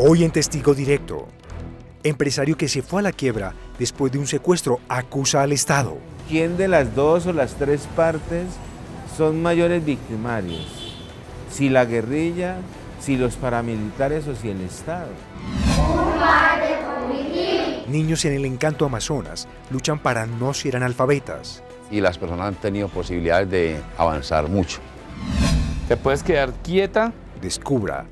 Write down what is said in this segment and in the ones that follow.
Hoy en Testigo Directo, empresario que se fue a la quiebra después de un secuestro acusa al Estado. ¿Quién de las dos o las tres partes son mayores victimarios? Si la guerrilla, si los paramilitares o si el Estado. Niños en el Encanto Amazonas luchan para no ser analfabetas. Y las personas han tenido posibilidades de avanzar mucho. ¿Te puedes quedar quieta? Descubra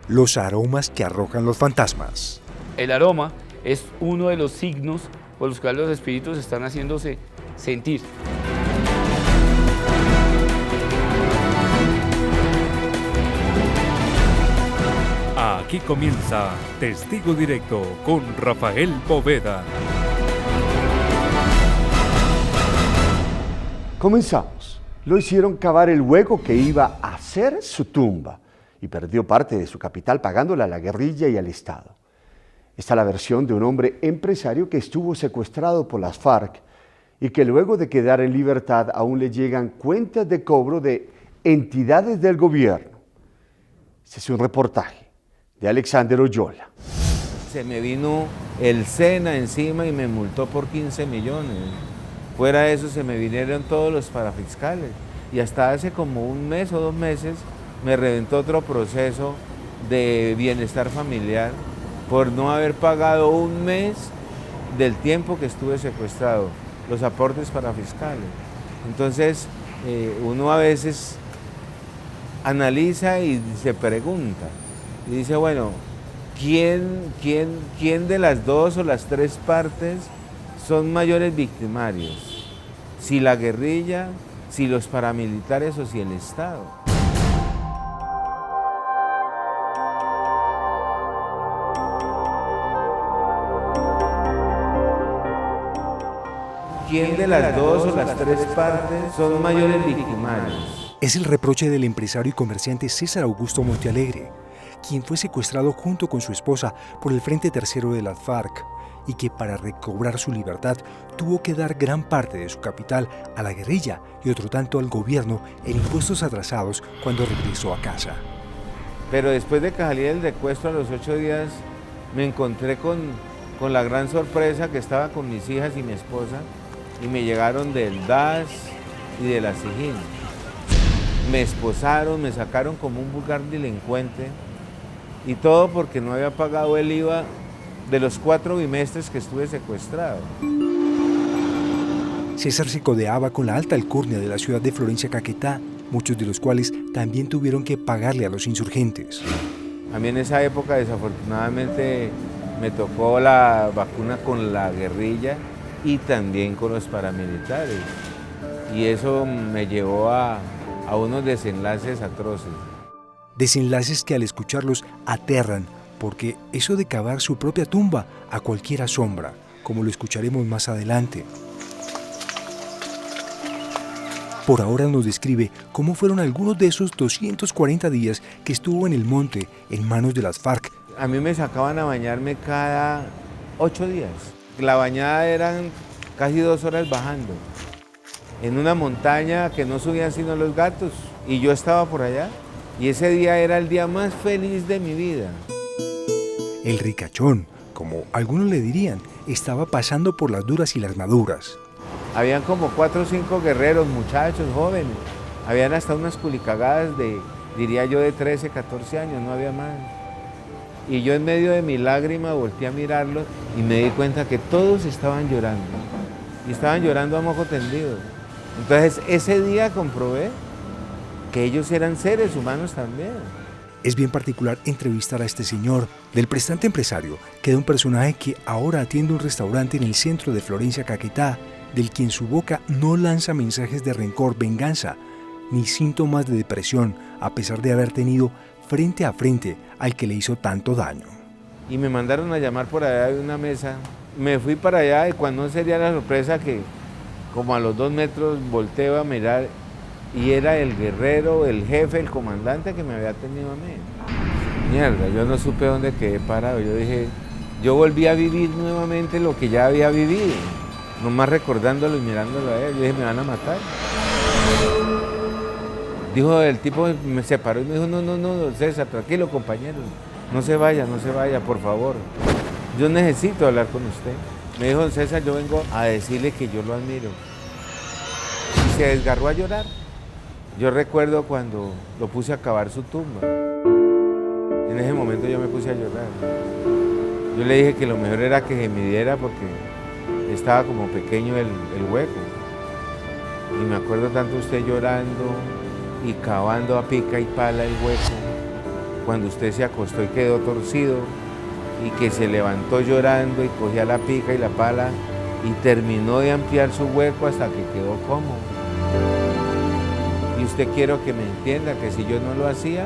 los aromas que arrojan los fantasmas. El aroma es uno de los signos por los cuales los espíritus están haciéndose sentir. Aquí comienza Testigo Directo con Rafael Poveda. Comenzamos. Lo hicieron cavar el hueco que iba a ser su tumba y perdió parte de su capital pagándola a la guerrilla y al Estado. Esta es la versión de un hombre empresario que estuvo secuestrado por las FARC y que luego de quedar en libertad aún le llegan cuentas de cobro de entidades del gobierno. Este es un reportaje de Alexander Oyola. Se me vino el SENA encima y me multó por 15 millones. Fuera de eso se me vinieron todos los parafiscales. Y hasta hace como un mes o 2 meses me reventó otro proceso de bienestar familiar por no haber pagado un mes del tiempo que estuve secuestrado, los aportes parafiscales. Entonces, uno a veces analiza y se pregunta, y dice, bueno, ¿quién de las dos o las tres partes son mayores victimarios? Si la guerrilla, si los paramilitares o si el Estado. ¿Quién de las dos o las tres partes son mayores victimarios? Es el reproche del empresario y comerciante César Augusto Montealegre, quien fue secuestrado junto con su esposa por el Frente Tercero de las FARC y que para recobrar su libertad tuvo que dar gran parte de su capital a la guerrilla y otro tanto al gobierno en impuestos atrasados cuando regresó a casa. Pero después de que salí del secuestro a los 8 días, me encontré con la gran sorpresa que estaba con mis hijas y mi esposa y me llegaron del DAS y de la SIGIN. Me esposaron, me sacaron como un vulgar delincuente y todo porque no había pagado el IVA de los 4 bimestres que estuve secuestrado. César se codeaba con la alta alcurnia de la ciudad de Florencia, Caquetá, muchos de los cuales también tuvieron que pagarle a los insurgentes. A mí en esa época desafortunadamente me tocó la vacuna con la guerrilla y también con los paramilitares. Y eso me llevó a unos desenlaces atroces. Desenlaces que al escucharlos aterran, porque eso de cavar su propia tumba a cualquier asombra, como lo escucharemos más adelante. Por ahora nos describe cómo fueron algunos de esos 240 días que estuvo en el monte en manos de las FARC. A mí me sacaban a bañarme cada 8 días. La bañada eran casi 2 horas bajando, en una montaña que no subían sino los gatos, y yo estaba por allá, y ese día era el día más feliz de mi vida. El ricachón, como algunos le dirían, estaba pasando por las duras y las maduras. Habían como 4 o 5 guerreros, muchachos, jóvenes. Habían hasta unas culicagadas de, diría yo, de 13, 14 años, no había más. Y yo en medio de mi lágrima volteé a mirarlos y me di cuenta que todos estaban llorando. Y estaban llorando a moco tendido. Entonces ese día comprobé que ellos eran seres humanos también. Es bien particular entrevistar a este señor, del prestante empresario, que es un personaje que ahora atiende un restaurante en el centro de Florencia, Caquetá, del quien su boca no lanza mensajes de rencor, venganza, ni síntomas de depresión, a pesar de haber tenido frente a frente al que le hizo tanto daño. Y me mandaron a llamar por allá de una mesa. Me fui para allá y cuando sería la sorpresa que como a los 2 metros volteo a mirar y era el guerrero, el jefe, el comandante que me había tenido a mí. Mierda, yo no supe dónde quedé parado. Yo dije, yo volví a vivir nuevamente lo que ya había vivido, nomás recordándolo y mirándolo a él. Yo dije, me van a matar. Dijo el tipo, me separó y me dijo, no, César, tranquilo, compañero. no se vaya, por favor. Yo necesito hablar con usted. Me dijo, don César, yo vengo a decirle que yo lo admiro. Y se desgarró a llorar. Yo recuerdo cuando lo puse a cavar su tumba. En ese momento yo me puse a llorar. Yo le dije que lo mejor era que se midiera porque estaba como pequeño el hueco. Y me acuerdo tanto usted llorando y cavando a pica y pala el hueco, cuando usted se acostó y quedó torcido, y que se levantó llorando y cogía la pica y la pala y terminó de ampliar su hueco hasta que quedó cómodo. Y usted quiero que me entienda que si yo no lo hacía,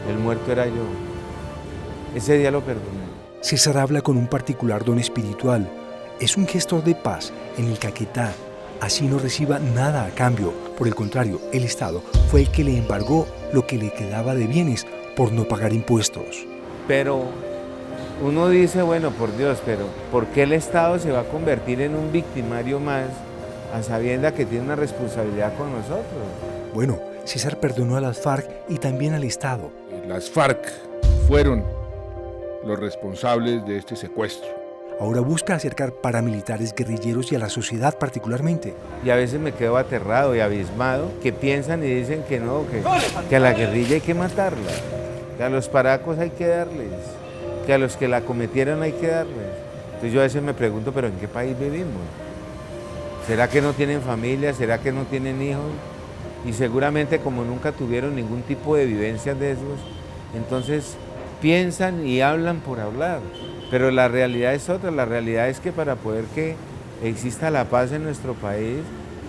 el muerto era yo. Ese día lo perdoné. César habla con un particular don espiritual. Es un gestor de paz en el Caquetá. Así no reciba nada a cambio. Por el contrario, el Estado fue el que le embargó lo que le quedaba de bienes por no pagar impuestos. Pero uno dice, bueno, por Dios, pero ¿por qué el Estado se va a convertir en un victimario más a sabiendas que tiene una responsabilidad con nosotros? Bueno, César perdonó a las FARC y también al Estado. Las FARC fueron los responsables de este secuestro. Ahora busca acercar paramilitares guerrilleros y a la sociedad particularmente. Y a veces me quedo aterrado y abismado, que piensan y dicen que no, que a la guerrilla hay que matarla, que a los paracos hay que darles, que a los que la cometieron hay que darles. Entonces yo a veces me pregunto, ¿pero en qué país vivimos? ¿Será que no tienen familia? ¿Será que no tienen hijos? Y seguramente como nunca tuvieron ningún tipo de vivencias de esos, entonces piensan y hablan por hablar. Pero la realidad es otra, la realidad es que para poder que exista la paz en nuestro país,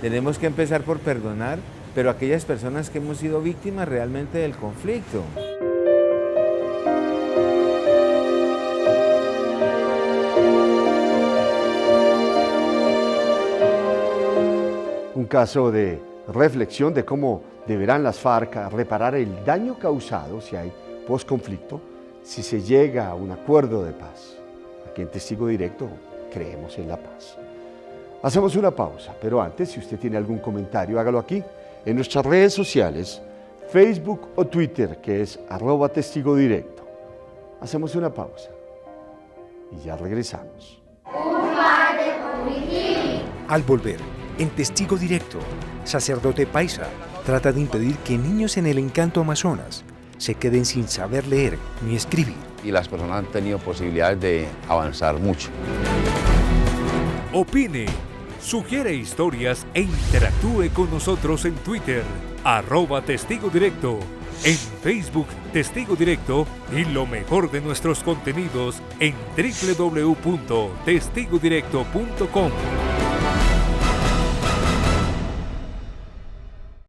tenemos que empezar por perdonar, pero aquellas personas que hemos sido víctimas realmente del conflicto. Un caso de reflexión de cómo deberán las FARC reparar el daño causado si hay posconflicto, si se llega a un acuerdo de paz. Aquí en Testigo Directo creemos en la paz. Hacemos una pausa, pero antes, si usted tiene algún comentario, hágalo aquí, en nuestras redes sociales, Facebook o Twitter, que es @testigodirecto. Hacemos una pausa y ya regresamos. Al volver, en Testigo Directo, sacerdote paisa trata de impedir que niños en el Encanto Amazonas se queden sin saber leer ni escribir. Y las personas han tenido posibilidades de avanzar mucho. Opine, sugiere historias e interactúe con nosotros en Twitter, @Testigo Directo, en Facebook Testigo Directo y lo mejor de nuestros contenidos en www.testigodirecto.com.